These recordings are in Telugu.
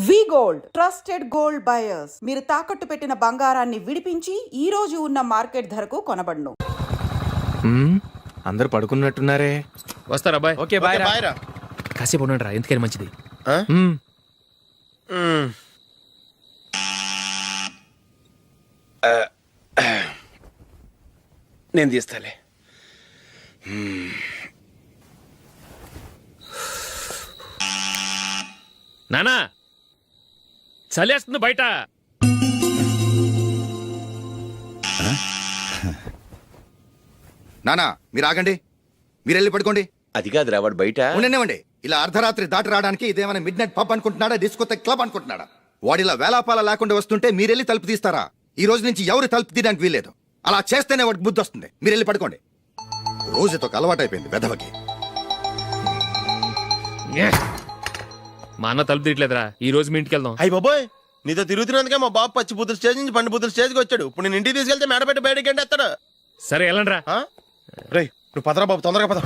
వి గోల్డ్ ట్రస్టెడ్ గోల్డ్ బయర్స్. మీరు తాకట్టు పెట్టిన బంగారాన్ని విడిపించి ఈ రోజు ఉన్న మార్కెట్ ధరకు కొనబడును. అందరు పడుకున్నట్టున్నారే. వస్తారా బాయ్? ఓకే బాయ్ రా. కాసేపు ఉండండి రా, ఎందుకని మంచిది. నేను తీస్తాలే. నానా చలేస్తుంది బయట. నానా మీరు ఆగండి, మీరు వెళ్ళి పడుకోండి. అది కాదురా, వాడు బయట ఉండనివ్వండి. ఇలా అర్ధరాత్రి దాటి రావడానికి ఇదేమైనా mid night pub అనుకుంటున్నాడా, discotheque club అనుకుంటున్నాడా? వాడిలా వేలాపాల లేకుండా వస్తుంటే మీరెళ్ళి తలుపు తీస్తారా? ఈ రోజు నుంచి ఎవరు తలుపు తీయడానికి వీల్లేదు. అలా చేస్తేనే వాడికి బుద్ధి వస్తుంది. మీరు వెళ్ళి పడుకోండి. రోజుతో అలవాటు అయిపోయింది వెధవకి. మా అన్న తలుపు తీయట్లేదురా, ఈ రోజు మీ ఇంటికి వెళ్దాం. అయ్యి బాబోయ్, నీతో తిరుగుతున్నందుకే మా బాబు పచ్చి బుద్ధుల స్టేజ్ నుంచి పండు బుద్ధుల స్టేజ్కి వచ్చాడు. ఇప్పుడు నేను ఇంటికి తీసుకెళ్తే మేడపెట్టి బయటకి ఎండేస్తాడు. సరే వెళ్ళండి రా. రే నువ్వు పదరా బాబు, తొందరగా పద.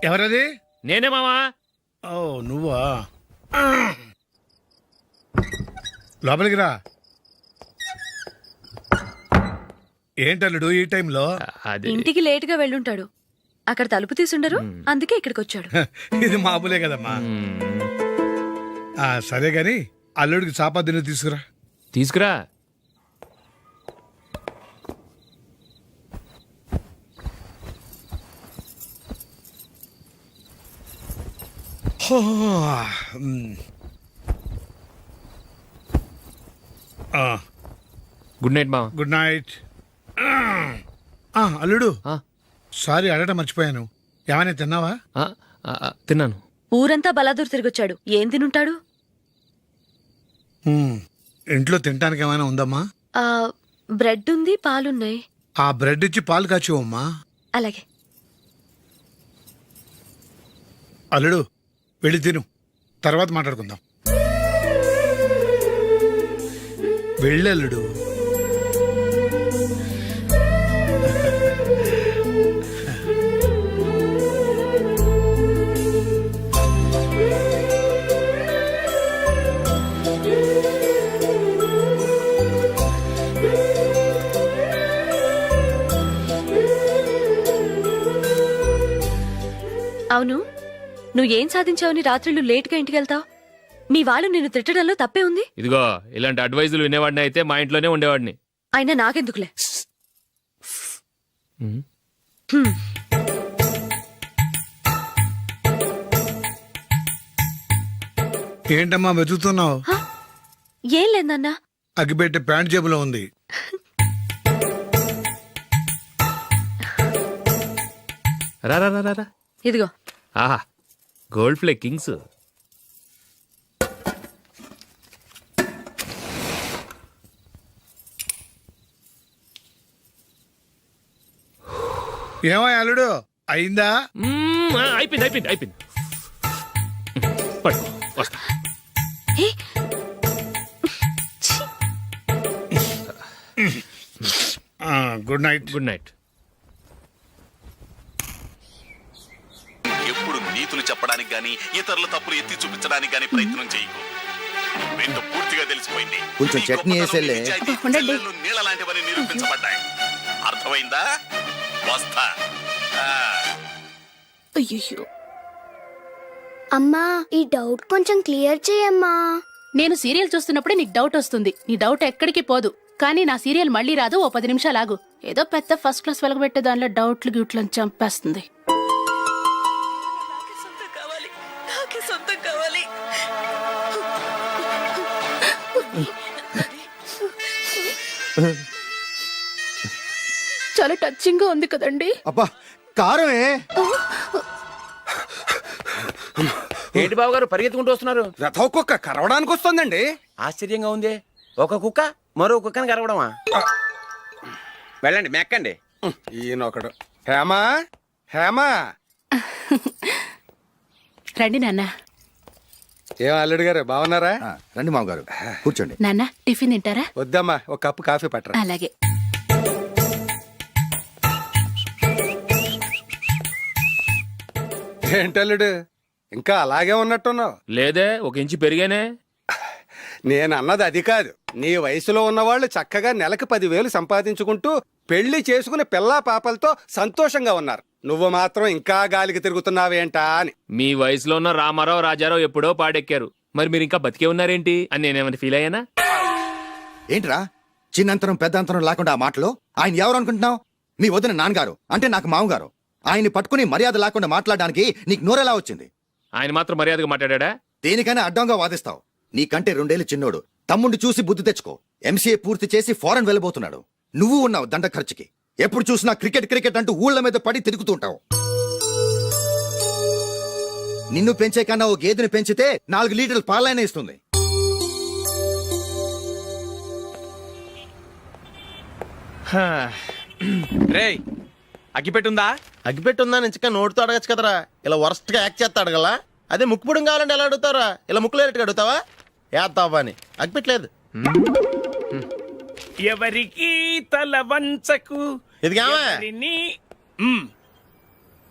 ఎవరది? నేనే మావా. ఓ నువ్వా? లోపలికి రా. ఏంటల్లుడు ఈ టైంలో? అది ఇంటికి లేట్ గా వెళ్ళుంటాడు. అక్కడ తలుపు తీసుండరు, అందుకే ఇక్కడికి వచ్చాడు. ఇది మామూలే కదమ్మా. సరే గాని అల్లుడికి చాపాదిని తీసుకురా. తీసుకురా. గుడ్ నైట్ మావా. Good night. అల్లుడు ఆ, సారీ అడగటం మర్చిపోయాను. ఏమైనా తిన్నావా? ఆ, తిన్నాను. ఊరంతా బలాదూర్ తిరిగొచ్చాడు, ఏం తినుంటాడు? ఇంట్లో తినటానికి ఏమైనా ఉందమ్మా? ఆ, బ్రెడ్ ఉంది, పాలున్నాయి. ఆ బ్రెడ్ ఇచ్చి పాలు కాచివమ్మా. అలాగే. అల్లుడు వెళ్ళి తిను, తర్వాత మాట్లాడుకుందాం. వెళ్ళల్లుడు. అవును, నువ్వేం సాధించావని రాత్రులు లేట్గా ఇంటికి వెళ్తావు? మీ వాళ్ళు నిన్ను తిట్టడంలో తప్పే ఉంది. ఇదిగో ఇలాంటి అడ్వైజులు వినేవాడిని అయితే మా ఇంట్లోనే ఉండేవాడిని. అయినా నాకెందుకులే. ఏంటమ్మా వెతుకుతున్నావు? ఏం లేదన్నా. అగ్గిపెట్టే ప్యాంట్ జేబులో ఉంది. రా రా రా రా. ఇదిగో. ఆహా, గోల్డ్ ప్లే కింగ్స్. ఏమో అల్లుడు అయిందా? అయిపోయింది అయిపోయింది అయిపోయింది. పట్టు వస్తా. హే, గుడ్ నైట్. Good night. ఎప్పుడు నీతులు చెప్పడానికి గాని ఇతరుల తప్పులు ఎత్తి చూపించడానికి గాని ప్రయత్నం చేయకు. ఏంటో పూర్తిగా తెలిసిపోయింది. కొంచెం చట్నీ వేసేలే. నీళ్ళ లాంటివని నిరూపించబడ్డాయి. అర్థమైందా? వస్తా. అయ్యో. అమ్మా, ఈ డౌట్ కొంచెం క్లియర్ చేయమ్మా. నేను సీరియల్ చూస్తున్నప్పుడే నీకు డౌట్ వస్తుంది. నీ డౌట్ ఎక్కడికి పోదు. కానీ నా సీరియల్ మళ్ళీ రాదు. ఓ 10 నిమిషాలు ఆగు. ఏదో పెద్ద ఫస్ట్ క్లాస్ వెలగబెట్టే దానిలో డౌట్లు గ్యూట్లను చంపేస్తుంది. చాలా టచింగ్ గా ఉంది కదండి. అబ్బా కారమే. ఏంటి బాబు గారు పరిగెత్తుకుంటూ వస్తున్నారు? రథం కుక్క కరవడానికి వస్తుందండి. ఆశ్చర్యంగా ఉంది. ఒక కుక్క మరో కుక్కని కరవడమా? వెళ్ళండి మెక్కండి. ఈయనొకడు. హేమా హేమా రండి నాన్న. ఏం అల్లుడు గారు బాగున్నారా? రండి మామగారు కూర్చోండి. నాన్న టిఫిన్ తింటారా? వద్దమ్మా, ఒక కప్పు కాఫీ పట్టరా. అలాగే. ఏంటల్లుడు ఇంకా అలాగే ఉన్నట్టున్నావు? లేదే, ఒక ఇంచు పెరిగానే. నేను అన్నది అది కాదు. నీ వయసులో ఉన్నవాళ్ళు చక్కగా నెలకు 10,000 సంపాదించుకుంటూ పెళ్లి చేసుకుని పిల్లా పాపలతో సంతోషంగా ఉన్నారు. నువ్వు మాత్రం ఇంకా గాలికి తిరుగుతున్నావేంటా అని. మీ వయసులో ఉన్న రామారావు రాజారావు ఎప్పుడో పాడెక్కారు, మరి మీరు ఇంకా బతికే ఉన్నారేంటి అని నేనేమైనా ఫీల్ అయ్యానా? ఏంట్రా చిన్నంతరం పెద్దంతరం లేకుండా ఆ మాటలు? ఆయన ఎవరు అనుకుంటున్నావు? మీ వదిన నాన్నగారు, అంటే నాకు మామగారు. ఆయన్ని పట్టుకుని మర్యాద లేకుండా మాట్లాడడానికి నీకు నోరెలా వచ్చింది? ఆయన మాత్రం మర్యాదగా మాట్లాడా? దేనికైనా అడ్డంగా వాదిస్తావు. నీకంటే 2 ఏళ్ళు చిన్నోడు. తమ్ముండి చూసి బుద్ధి తెచ్చుకో. ఎంసీఏ పూర్తి చేసి ఫారెన్ వెళ్ళబోతున్నాడు. నువ్వు ఉన్నావు దండ ఖర్చుకి. ఎప్పుడు చూసినా క్రికెట్ క్రికెట్ అంటూ ఊళ్ళ మీద పడి తిరుగుతూ ఉంటావు. నిన్ను పెంచే కన్నా ఓ గేదెని పెంచితే 4 లీటర్ల పాలైనా ఇస్తుంది. రేయ్, అగ్గిపెట్టుందా? అగ్గిపెట్టుందా నుంచి నోటితో అడగచ్చు కదరా. ఇలా వరస్ట్ గా యాక్ట్ చేస్తా అడగలా? అదే ముక్కుపుడం కావాలంటే ఎలా అడుగుతారా? ఇలా ముక్కులేటట్టు అడుగుతావా? ఏత్తావా అని. అగ్గిపెట్టలేదు. ఎవరికి తల వంచకు. ఇదిగామా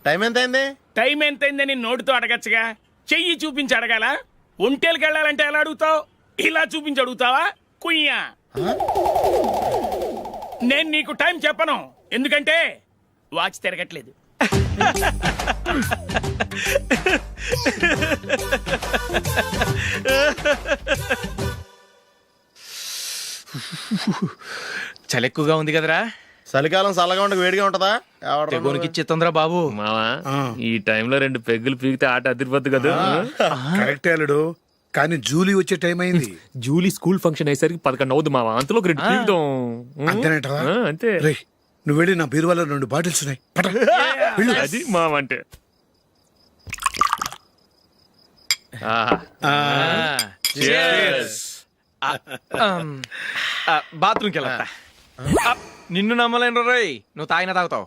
టైం ఎంత అయింది? టైం ఎంతైందని నోటితో అడగచ్చుగా, చెయ్యి చూపించి అడగాల? ఒంటేలకు వెళ్ళాలంటే ఎలా అడుగుతావు? ఇలా చూపించి అడుగుతావా? కుయ్యా, నేను నీకు టైం చెప్పను, ఎందుకంటే వాచ్ తిరగట్లేదు. చలి ఎక్కువగా ఉంది కదరా. చలికాలం చల్లగా ఉండక వేడిగా ఉంటదా? తెగోనికిచ్చేతుందిరా బాబు. మావా, ఈ టైంలో 2 పెగ్గులు పీకితే ఆట అదిరిపోద్దు కదా. కరెక్టే అల్లుడు, కానీ జూలీ వచ్చే టైం అయింది. జూలీ స్కూల్ ఫంక్షన్ అయ్యేసరికి 11 అవుద్ది మావా. అంతలో 2 పీకుతాం. అంతేనేటవా? అంతే. రేయ్, నువ్వు వెళ్ళి నా బీరువాలో 2 బాటిల్స్ ఉన్నాయి. పట. అది మావ అంటే. బాత్రూమ్కి వెళ్ళా. నిన్ను నమ్మలేను రోయ్, నువ్వు తాగినా తాగుతావు.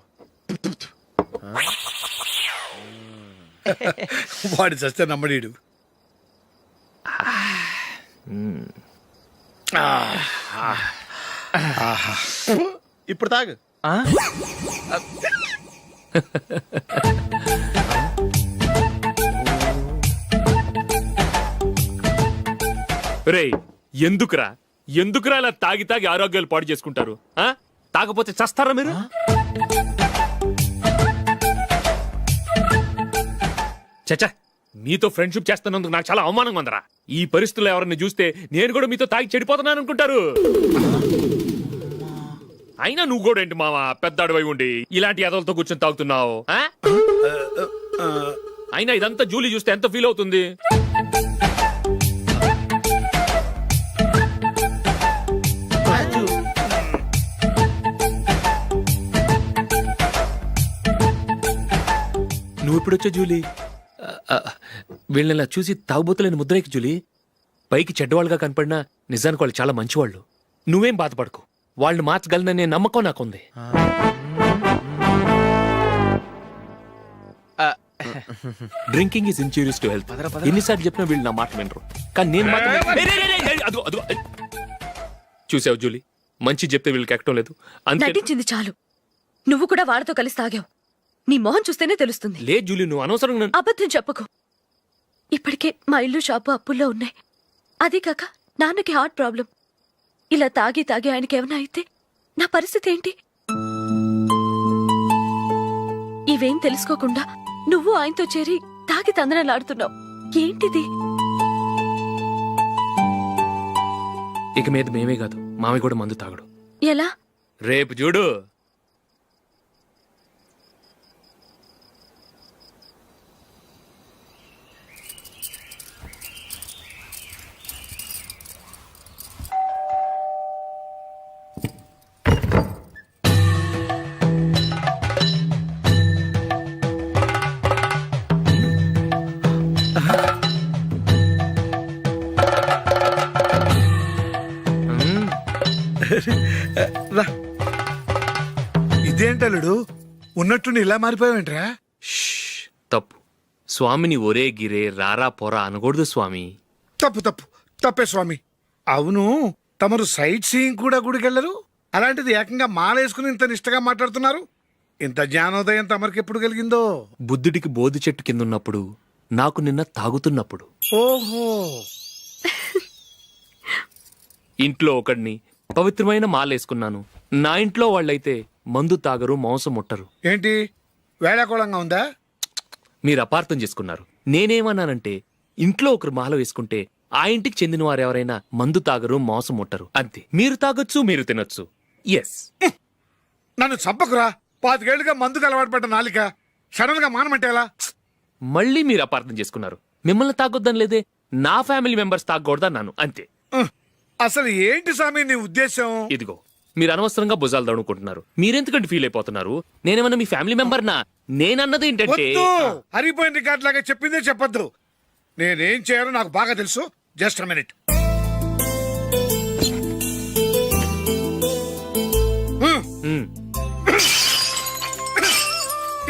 వాడి చస్తే నమ్మడీడు. ఇప్పుడు తాగు. రేయ్, ఎందుకురా ఇలా తాగి తాగి ఆరోగ్యాలు పాడు చేసుకుంటారు? తాగపోతే చస్తారా మీరు? చచ్చా, మీతో ఫ్రెండ్షిప్ చేస్తున్నందుకు నాకు చాలా అవమానంగా ఉందరా. ఈ పరిస్థితుల్లో ఎవరిని చూస్తే నేను కూడా మీతో తాగి చెడిపోతున్నాను అనుకుంటారు. అయినా నువ్వు కూడా ఏంటి మావా, పెద్ద అడవై ఉండి ఇలాంటి ఎదలతో కూర్చొని తాగుతున్నావు? అయినా ఇదంతా జూలీ చూస్తే ఎంత ఫీల్ అవుతుంది? నువ్వు ఎప్పుడొచ్చా జూలీ? వీళ్ళని ఇలా చూసి తాగుబోతులేని ముద్రేకి జూలీ. పైకి చెడ్డవాళ్ళుగా కనపడినా నిజానికి వాళ్ళు చాలా మంచివాళ్ళు. నువ్వేం బాధపడకు, వాళ్ళని మార్చగలననే నమ్మకం నాకుంది. Drinking is injurious to health. ఎన్నిసార్లు చెప్పినా వీళ్ళు నా మాట వినరు, కానీ నేను మాత్రం. చూసావు జూలీ, మంచి చెప్తే వీళ్ళకి ఎక్కడం లేదు. నటించింది చాలు. నువ్వు కూడా వాళ్ళతో కలిసి తాగావు. నీ మొహం చూస్తేనే తెలుస్తుంది. లేదు జూలీ, నువ్వు అనవసరంగా అబద్ధం చెప్పకు. ఇప్పటికే మా ఇల్లు షాపు అప్పుల్లో ఉన్నాయి. అదీ కాక నాన్నకి హార్ట్ ప్రాబ్లం. ఇలా తాగి తాగి ఆయనకి ఏమైనా అయితే నా పరిస్థితి ఏంటి? ఇవేం తెలుసుకోకుండా నువ్వు ఆయనతో చేరి తాగి తందనలాడుతున్నావు. ఏంటిది? ఇక మీద మేమే కాదు, మావి కూడా మందు తాగడు. ఎలా? రేపు చూడు. ఇదేంటలుడు, ఉన్నట్టుండి ఇలా మారిపోయావేంట్రా? తప్పు. స్వామిని ఒరే గిరే రారా పోరా అనకూడదు స్వామి. తప్పే స్వామి. అవును, తమరు సైట్ సీయింగ్ కూడా గుడికెళ్ళరు, అలాంటిది ఏకంగా మాలేసుకుని ఇంత నిష్టగా మాట్లాడుతున్నారు. ఇంత జ్ఞానోదయం తమరికి ఎప్పుడు కలిగిందో? బుద్ధుడికి బోధి చెట్టు కిందున్నప్పుడు, నాకు నిన్న తాగుతున్నప్పుడు. ఓహో, ఇంట్లో ఒకడిని పవిత్రమైన మాలేసుకున్నాను. నా ఇంట్లో వాళ్ళైతే మందు తాగరు, మాంసం ముట్టరు. ఏంటి వేళాకోళంగా ఉందా? మీరు అపార్థం చేసుకున్నారు. నేనేమన్నానంటే ఇంట్లో ఒకరు మాల వేసుకుంటే ఆ ఇంటికి చెందిన వారు ఎవరైనా మందు తాగరు, మాంసం ముట్టరు అంతే. మీరు తాగొచ్చు, మీరు తినొచ్చు. ఎస్. నన్ను చంపకురా. 5 ఏళ్లుగా మందుకు అలవాటు పడ్డ నాలిక సడన్ గా మానమంటే ఎలా? మళ్ళీ మీరు అపార్థం చేసుకున్నారు. మిమ్మల్ని తాగొద్దని లేదే, నా ఫ్యామిలీ మెంబర్స్ తాగకూడదన్నాను అంతే. అసలు ఏంటి స్వామి నీ ఉద్దేశం? ఇదిగో మీరు అనవసరంగా భుజాలు దడుకుంటున్నారు. మీరెందుకంటే ఫీల్ అయిపోతున్నారు? నేనేమన్నా మీ ఫ్యామిలీ మెంబర్నా? నేనన్నది ఏంటంటే హరిపోయిన రికార్డ్ లాగా చెప్పిందే చెప్పొద్దు. నేనేం చేయాలో నాకు బాగా తెలుసు. Just minute.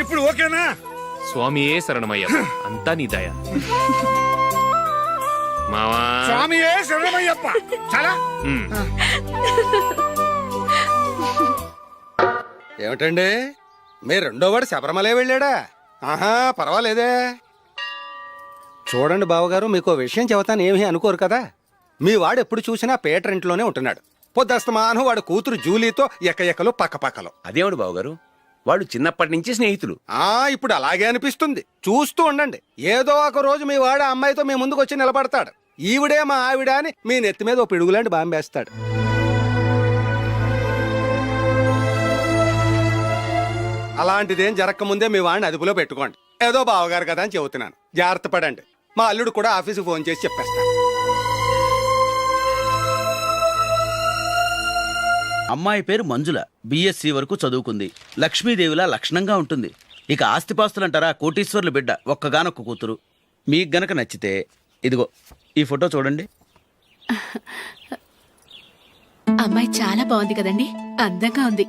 ఇప్పుడు ఓకేనా? స్వామియే శరణమయ్య, అంతా నీ దయ. మావా స్వామియే శరణమయ్యప్ప. చాలా ఏమిటండి, మీ రెండో వాడు శబరిమలే వెళ్ళాడా? ఆహా, పర్వాలేదే. చూడండి బావగారు, మీకు విషయం చెబుతాను, ఏమీ అనుకోరు కదా. మీ వాడు ఎప్పుడు చూసినా పేటర్ ఇంట్లోనే ఉంటున్నాడు. పొద్దస్తమానం వాడు కూతురు జూలీతో ఎక్కలు పక్కపక్కలు. అదేమిటి బావగారు, వాళ్ళు చిన్నప్పటి నుంచి స్నేహితులు. ఇప్పుడు అలాగే అనిపిస్తుంది. చూస్తూ ఉండండి, ఏదో ఒక రోజు మీ వాడు ఆ అమ్మాయితో మీ ముందుకు వచ్చి నిలబడతాడు. ఈవిడే మా ఆవిడ అని మీ నెత్తి మీద ఓ పిడుగులాంటి బాంబేస్తాడు. అలాంటిదేం జరగకముందే మీ వాడిని అదుపులో పెట్టుకోండి. ఏదో బావగారు కదా అని చెబుతున్నాను, జాగ్రత్త పడండి. మా అల్లుడు కూడా ఆఫీసుకు ఫోన్ చేసి చెప్పేస్తాను. అమ్మాయి పేరు మంజుల, బిఎస్సి వరకు చదువుకుంది. లక్ష్మీదేవిలా లక్షణంగా ఉంటుంది. ఇక ఆస్తిపాస్తులంటారా, కోటీశ్వర్లు బిడ్డ, ఒక్కగానొక్క కూతురు. మీకు గనక నచ్చితే ఇదిగో ఈ ఫోటో చూడండి. అమ్మాయి చాలా బాగుంది కదండి, అందంగా ఉంది.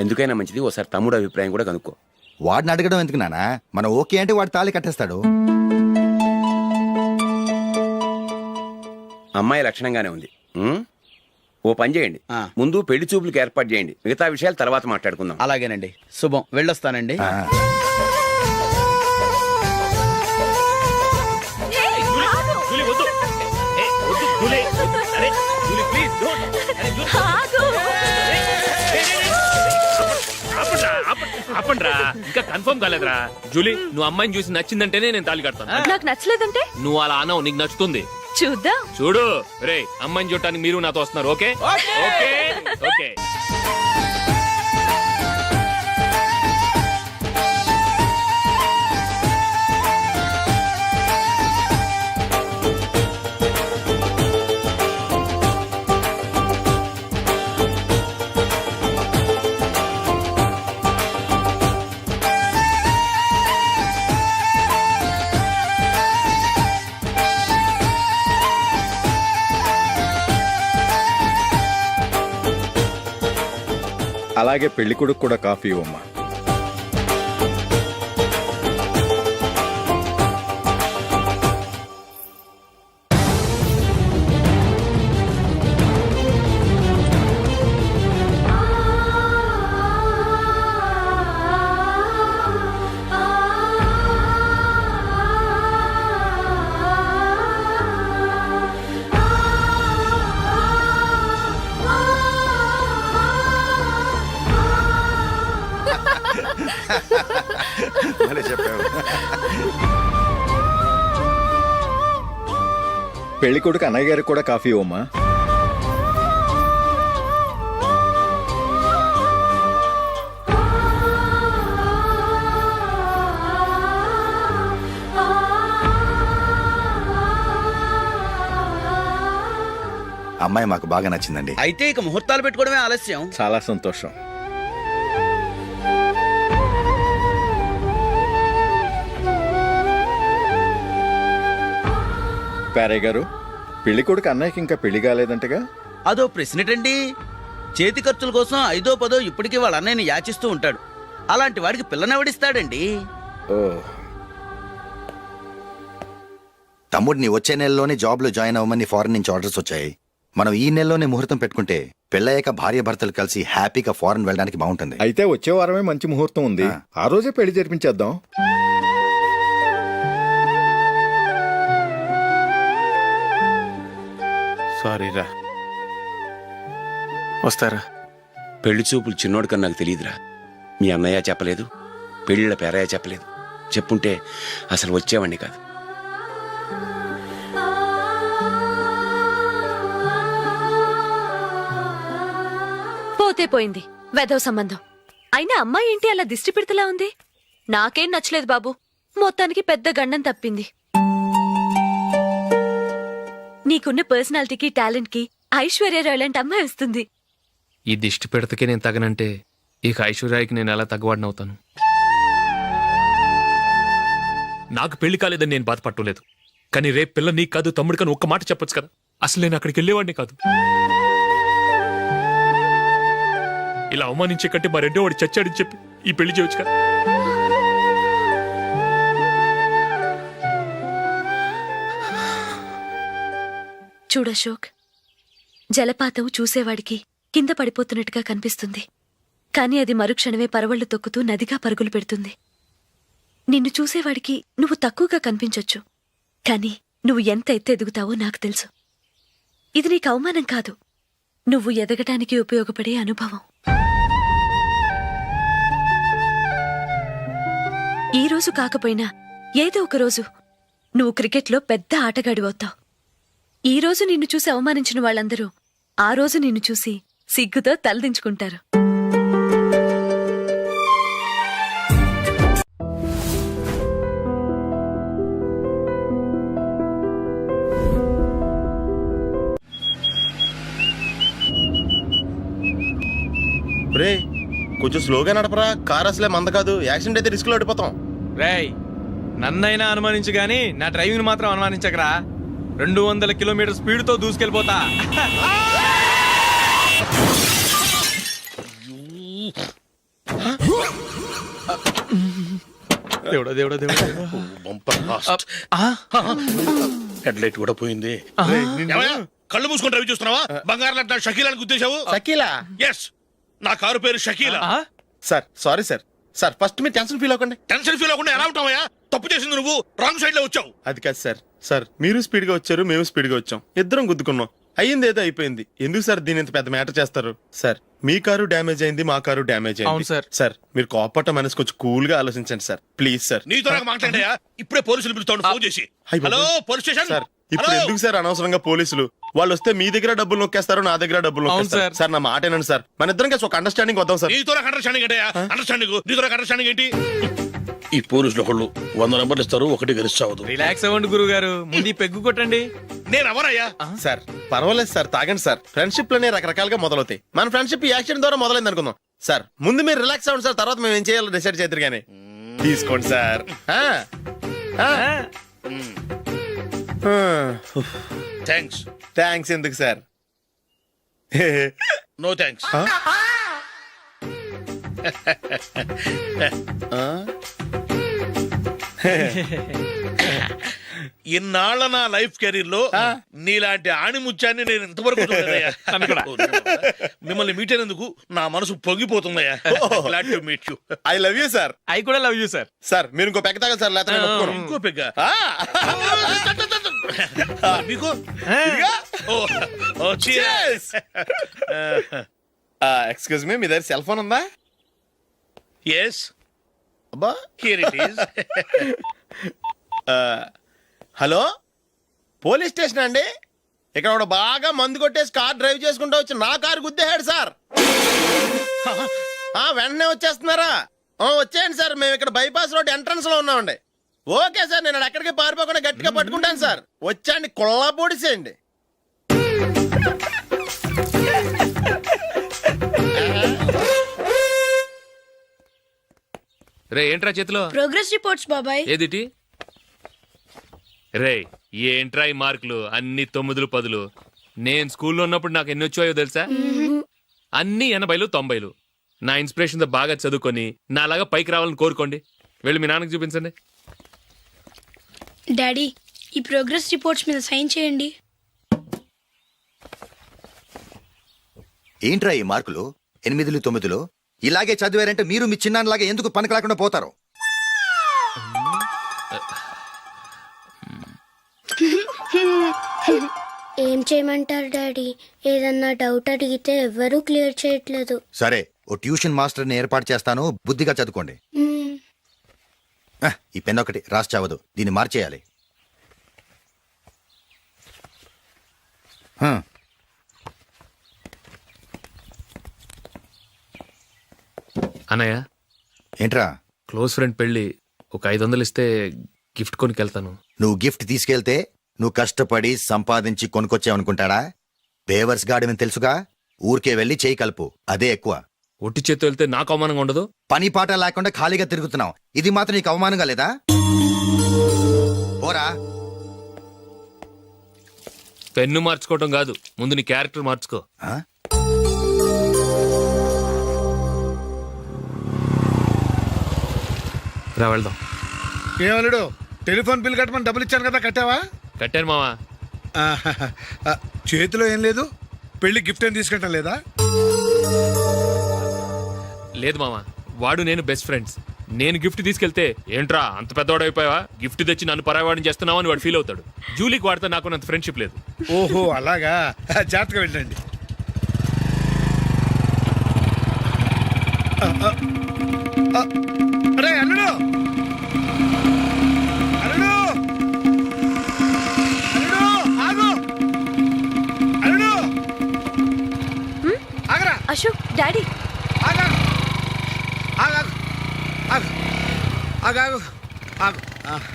ఎందుకైనా మంచిది ఓసారి తమ్ముడు అభిప్రాయం కూడా కనుక్కో. వాడిని అడగడం ఎందుకు నానా? మనం ఓకే అంటే వాడు తాళి కట్టేస్తాడు. అమ్మాయి లక్షణంగానే ఉంది. ఓ పని చేయండి, ముందు పెళ్లి చూపులకు ఏర్పాటు చేయండి, మిగతా విషయాలు తర్వాత మాట్లాడుకుందాం. అలాగేనండి, శుభం, వెళ్ళొస్తానండి. ఆపండ్రా, ఇంకా కన్ఫర్మ్ కాలేదురా. జూలీ, నువ్వు అమ్మాయిని చూసి నచ్చిందంటేనే నేను తాళి కడతాను. నాకు నచ్చలేదంటే నువ్వు అలా అనవు, నీకు నచ్చుతుంది. చూద్దాం. చూడు రే, అమ్మాయిని చూడటానికి మీరు నాతో వస్తున్నారు. Okay okay okay. అలాగే పెళ్లి కొడుకు కూడా కాఫీ ఇవ్వమ్మా. పెళ్లి కొడుకు అన్నయ్య గారికి కూడా కాఫీ ఇవ్వమ్మా. అమ్మాయి మాకు బాగా నచ్చిందండి. అయితే ఇక ముహూర్తాలు పెట్టుకోవడమే ఆలస్యం. చాలా సంతోషం. పేరయ్య గారు, పెళ్లి కొడుకు అన్నయ్యకి ఇంకా పెళ్లి కాలేదంటగా? అదో ప్రశ్నటండి. చేతి ఖర్చుల కోసం 5దో 10దో ఇప్పటికీ వాళ్ళ అన్నయ్యని యాచిస్తూ ఉంటాడు. అలాంటి వాడికి పిల్లనెవడిస్తాడండి? ఓ, తమ్ముడిని వచ్చే నెలలోనే జాబ్ లో జాయిన్ అవ్వమని ఫారెన్ నుంచి ఆర్డర్స్ వచ్చాయి. మనం ఈ నెలలోనే ముహూర్తం పెట్టుకుంటే పెళ్ళయ్యాక భార్య భర్తలు కలిసి హ్యాపీగా ఫారెన్ వెళ్ళడానికి బాగుంటుంది. అయితే వచ్చే వారమే మంచి ముహూర్తం ఉంది, ఆ రోజే పెళ్లి జరిపించేద్దాం. సారీరా. వస్తారా? పెళ్లి చూపులు చిన్నోడు కన్నా నాకు తెలియదురా. మీ అన్నయ్య చెప్పలేదు, పెళ్ళిళ్ళ పేరయ్య చెప్పలేదు. చెప్పుంటే అసలు వచ్చేవాడిని కాదు. పోతే పోయింది వెధవ సంబంధం. అయినా అమ్మాయి ఏంటి అలా దిష్టి పెడతలా ఉంది? నాకేం నచ్చలేదు బాబు. మొత్తానికి పెద్ద గండం తప్పింది. నీకున్న పర్సనాలిటీకి టాలెంట్ కి ఐశ్వర్యరావు లాంటి అమ్మాయి వస్తుంది. ఈ దిష్టి పెడతకే నేను తగనంటే ఇక ఐశ్వర్యానికి నేను ఎలా తగ్గవాడినవుతాను? నాకు పెళ్లి కాలేదని నేను బాధపట్టలేదు, కానీ రేపు పిల్ల నీకు కాదు తమ్ముడు కానీ ఒక్క మాట చెప్పొచ్చు కదా. అసలు నేను అక్కడికి వెళ్ళేవాడిని కాదు. ఇలా అవమానించే కంటే మా రెండో వాడు చచ్చాడని చెప్పి ఈ పెళ్లి చేయొచ్చు కదా. చూడశోక్, జలపాతం చూసేవాడికి కింద పడిపోతున్నట్టుగా కనిపిస్తుంది, కానీ అది మరుక్షణమే పరవళ్లు తొక్కుతూ నదిగా పరుగులు పెడుతుంది. నిన్ను చూసేవాడికి నువ్వు తక్కువగా కనిపించొచ్చు, కానీ నువ్వు ఎంత ఎత్తు ఎదుగుతావో నాకు తెలుసు. ఇది నీకు అవమానం కాదు, నువ్వు ఎదగటానికి ఉపయోగపడే అనుభవం. ఈ రోజు కాకపోయినా ఏదో ఒక రోజు నువ్వు క్రికెట్లో పెద్ద ఆటగాడివవుతావు. ఈ రోజు నిన్ను చూసి అవమానించిన వాళ్ళందరూ ఆ రోజు నిన్ను చూసి సిగ్గుతో తలదించుకుంటారు. రే కొంచెం స్లోగా నడపరా, కార్ అసలే మంద కాదు. యాక్సిడెంట్ అయితే రిస్క్ లో ఓడిపోతాం. రేయ్, నన్నైనా అనుమానించు గాని నా డ్రైవింగ్ మాత్రం అనుమానించకరా. 200 కిలోమీటర్ స్పీడ్ తో దూసుకెళ్ళిపోతా. దేవుడా దేవుడా దేవుడా. హెడ్ లైట్ కూడా పోయింది. కళ్ళు మూసుకొని డ్రైవ్ చూస్తున్నావా? బంగారం లాంటి షకీలాని గుర్తించావు? షకీలా? ఎస్, నా కారు పేరు Shakeela. Sir sorry sir. Sir first మీరు టెన్షన్ ఫీల్ అవ్వకండి. టెన్షన్ ఫీల్ అవ్వకుండా ఎలా ఉంటావయ్యా? తప్పు చేసింది నువ్వు, రాంగ్ సైడ్ లో వచ్చావు. అది కాదు సార్. సార్ మీరు స్పీడ్ గా వచ్చారు, మేము స్పీడ్ గా వచ్చాం, ఇద్దరం గుద్దుకున్నాం. అయ్యింది ఏదో అయిపోయింది. ఎందుకు సార్ దీని ఇంత పెద్ద మ్యాటర్ చేస్తారు? సార్ మీ కారు డ్యామేజ్ అయింది, మా కారు డ్యామేజ్ అయింది. సార్ మీరు కోపట్ట మనసు కొంచెం కూల్ గా ఆలోచించండి సార్, ప్లీజ్ సార్. నీతో నాకు మాట్లాడయా? ఇప్పుడే పోలీసులు పిలుస్తాను, ఫోన్ చేసి. Hello police station. సార్ ఇప్పుడు ఎందుకు సార్ అనవసరంగా పోలీసులు? వాళ్ళు వస్తే మీ దగ్గర డబ్బులు నొక్కేస్తారు, నా దగ్గర డబ్బులు నొక్కేస్తారు. సార్ నా మాట ఏనండి సార్, మన ఇద్దరం కలిసి ఒక అండర్స్టాండింగ్ వద్దాం సార్. నీతో నాకు అండర్స్టాండింగ్ ఏంటయ్యా? అండర్స్టాండింగ్ నీతో నాకు అండర్స్టాండింగ్ ఏంటి? ఈ పోలీసులు ఒకళ్ళు 100 నెంబర్లు ఇస్తారు, ఒకటి గెలిచావదు. రిలాక్స్ అవ్వండి గురువు గారు, ముందు పెగ్గు కొట్టండి. నేను ఎవరయ్యా? సార్ పర్వాలేదు సార్, తాగండి సార్. ఫ్రెండ్షిప్ లోనే రకరకాలుగా మొదలవుతాయి. మన ఫ్రెండ్షిప్ ఈ యాక్సిడెంట్ ద్వారా మొదలైంది అనుకుందాం. సార్ ముందు మీరు రిలాక్స్ అవ్వండి సార్, తర్వాత మేము ఏం చేయాలో డిసైడ్ చేద్దరు కానీ. తీసుకోండి సార్. థ్యాంక్స్. థ్యాంక్స్ ఎందుకు సార్? No thanks. ఇన్నాళ్ళ నా లైఫ్ కెరీర్ లో నీలాంటి ఆణిముత్యాన్ని నేను ఇంతవరకు చూడలేదయ్యా. మిమ్మల్ని మీట్ అయినందుకు నా మనసు పొంగిపోతుందయ్యా. Glad to meet you. I love you sir. I కూడా లవ్ యూ సార్. సార్ మీరు ఇంకో పెక్క తాగండి సార్, లేకపోతే నేను ఒప్పుకోను. ఇంకో పెగ్గ మీకు? ఎక్స్క్యూజ్ మీ, మీ దగ్గర సెల్ ఫోన్ ఉందా? ఎస్, అబ్బా here it is. Hello police station అండి. ఇక్కడ ఒకడు బాగా మందు కొట్టేసి కార్ డ్రైవ్ చేసుకుంటూ వచ్చి నా కారు గుద్దేశాడు సార్. వెంటనే వచ్చేస్తున్నారా? వచ్చేయండి సార్, మేము ఇక్కడ బైపాస్ రోడ్ ఎంట్రన్స్ లో ఉన్నామండి. ఓకే సార్, నేను ఎక్కడికి పారిపోకుండా గట్టిగా పట్టుకుంటాను సార్. వచ్చాండి, కుళ్ళ పొడిసేయండి. రే ఏంట్రా చేతిలో? ప్రోగ్రెస్ రిపోర్ట్స్ బాబాయ్. ఏదిటి? రే ఏంట్రా ఈ మార్కులు? అన్ని 9, 10. నేను స్కూల్లో ఉన్నప్పుడు నాకు ఎన్ని వచ్చాయో తెలుసా? అన్ని 80, 90. నా ఇన్స్పిరేషన్ తో బాగా చదువుకొని నాలాగా పైకి రావాలని కోరుకోండి. వెళ్ళి మీ నాన్నకి చూపించండి. డాడీ ఈ ప్రోగ్రెస్ రిపోర్ట్స్ మీద సైన్ చేయండి. ఏంట్రా ఈ మార్కులు 8, 9? ఇలాగే చదివారంటే మీరు మీ చిన్నాన్నలాగా ఎందుకు పనికిలాకుండా పోతారు? ఏం చేయమంటారు డాడీ? ఏదన్నా డౌట్ అడిగితే ఎవ్వరూ క్లియర్ చేయట్లేదు. సరే, ఓ ట్యూషన్ మాస్టర్ని ఏర్పాటు చేస్తాను, బుద్ధిగా చదువుకోండి. ఈ పెన్ ఒకటి రాసి చావదు, దీన్ని మార్చేయాలి. అన్నయ్య, ఏంట్రా? క్లోజ్ ఫ్రెండ్ పెళ్లి, ఒక 500 ఇస్తే గిఫ్ట్ కొనికెళ్తాను. నువ్వు గిఫ్ట్ తీసుకెళ్తే నువ్వు కష్టపడి సంపాదించి కొనుక్కొచ్చావనుకుంటాడా? బేవర్స్ గాడమని తెలుసుగా. ఊరికే వెళ్ళి చేయి కలుపు, అదే ఎక్కువ. ఒట్టి చేత్తో వెళ్తే నాకు అవమానంగా ఉండదు? పని పాట లేకుండా ఖాళీగా తిరుగుతున్నావు, ఇది మాత్రం నీకు అవమానంగా లేదా? పోరా. పెన్ను మార్చుకోవటం కాదు, ముందు నీ క్యారెక్టర్ మార్చుకో. రా వెళ్దాం. ఏమలుడు, టెలిఫోన్ బిల్ కట్టమని డబ్బులు ఇచ్చాను కదా, కట్టావా? కట్టాను మావా. చేతిలో ఏం లేదు, పెళ్లి గిఫ్ట్ ఏం తీసుకుంటాం లేదా? లేదు మావా, వాడు నేను బెస్ట్ ఫ్రెండ్స్. నేను గిఫ్ట్ తీసుకెళ్తే ఏంట్రా అంత పెద్దవాడు అయిపోయావా, గిఫ్ట్ తెచ్చి నన్ను పరాయవాడిని చేస్తున్నావు అని వాడు ఫీల్ అవుతాడు. జూలీకి వాడితే నాకు అంత ఫ్రెండ్షిప్ లేదు. ఓహో అలాగా, జాగ్రత్తగా వెళ్ళండి. అరే అల్లుడు, అల్లుడు, అల్లుడు, ఆగు, అల్లుడు, ఆగరా. అశోక్, డాడీ. ఆగు, ఆగు, ఆగు, ఆగు, ఆగు.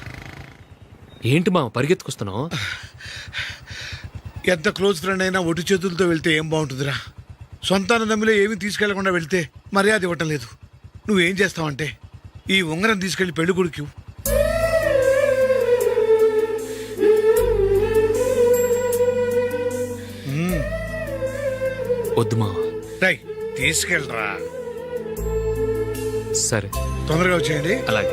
ఏంటి మావ పరిగెత్తుకొస్తున్నావు? ఎంత క్లోజ్ ఫ్రెండ్ అయినా ఒటి చేతులతో వెళ్తే ఏం బాగుంటుందిరా. సొంతాన దమ్మిలో ఏమీ తీసుకెళ్లకుండా వెళ్తే మర్యాద ఇవ్వటం లేదు. నువ్వేం చేస్తావంటే ఈ ఉంగరం తీసుకెళ్లి పెళ్లి కొడుకు. వద్దు మావ. రై, తీసుకెళ్ళరా. సరే, తొందరగా వచ్చేయండి. అలాగే.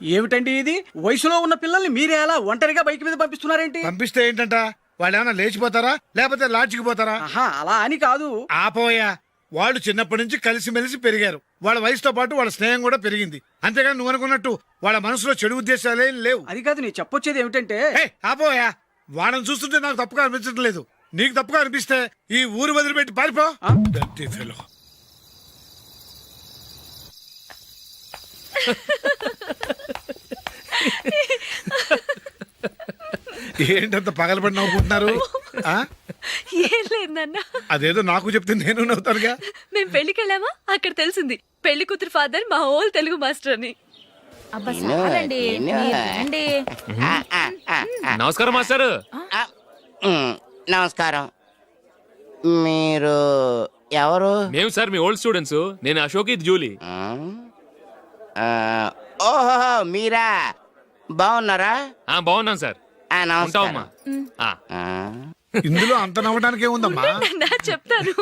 ఏమిటండి ఇది? వయసులో ఉన్న పిల్లల్ని మీరే అలా ఒంటరిగా బైక్ మీద పంపిస్తున్నారేంటి? పంపిస్తే ఏంటంట, వాళ్ళు ఏమైనా లేచిపోతారా లేకపోతే లాడ్జికి పోతారా? అలా అని కాదు. ఆపోయా, వాళ్ళు చిన్నప్పటి నుంచి కలిసిమెలిసి పెరిగారు. వాళ్ళ వయసుతో పాటు వాళ్ళ స్నేహం కూడా పెరిగింది. అంతేగాని నువ్వు అనుకున్నట్టు వాళ్ళ మనసులో చెడు ఉద్దేశాలేం లేవు. అది కాదు, నేను చెప్పొచ్చేది ఏమిటంటే, ఆపోయా, వాళ్ళని చూస్తుంటే నాకు తప్పుగా అనిపించడం లేదు. నీకు తప్పుగా అనిపిస్తే ఈ ఊరు వదిలిపెట్టి పారిపో. Dirty fellow. ఏంటంత పగలబడి నవ్వుకుంటున్నారు? ఏం లేదు నాన్న. అదేదో నాకు చెప్తే నేను నవ్వుతానుగా. మేము పెళ్లికి వెళ్ళామా, అక్కడ తెలిసింది పెళ్లి కూతురు ఫాదర్ మా హోల్ తెలుగు మాస్టర్ అని. నమస్కారం మాస్టర్. నమస్కారం. మీరు ఎవరు? మేము సార్ మీ ఓల్డ్ స్టూడెంట్స్. నేను అశోక్, ఇది జూలీ. ఓహో, మీరా? బాగున్నారా? బాగున్నాను సార్. ఉంటావమ్మా. ఇందులో అంత నవ్వడానికి ఏముందమ్మా? చెప్తాను.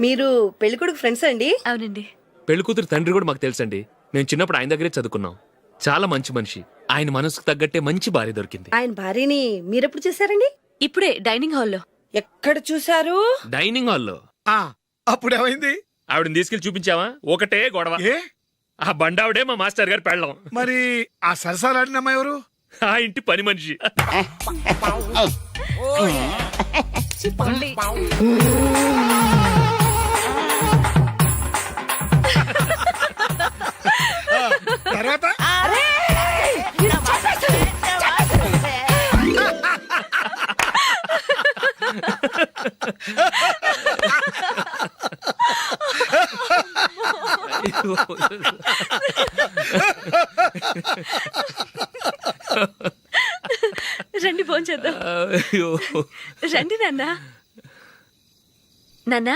మీరు పెళ్ళికొడుకు ఫ్రెండ్స్ అండి? అవునండి. పెళ్లి కూతురు తండ్రి కూడా మాకు తెలుసండి. మేము చిన్నప్పుడు ఆయన దగ్గరే చదువుకున్నాం. చాలా మంచి మనిషి. ఆయన మనసుకు తగ్గట్టే మంచి భార్య దొరికింది. ఆయన భార్యని మీరెప్పుడు చూసారండి? ఇప్పుడే డైనింగ్ హాల్లో. ఎక్కడ చూసారు? డైనింగ్ హాల్లో. అప్పుడు ఏమైంది? ఆవిడని తీసుకెళ్లి చూపించావా? ఒకటే గొడవ. ఆ బండావిడే మా మాస్టర్ గారు పెళ్ళం. మరి ఆ సరసాలాడిన అమ్మాయి ఎవరు? ఆ ఇంటి పని మనిషి. తర్వాత రండి భోంచేద్దాం. రండి నాన్న. నాన్న,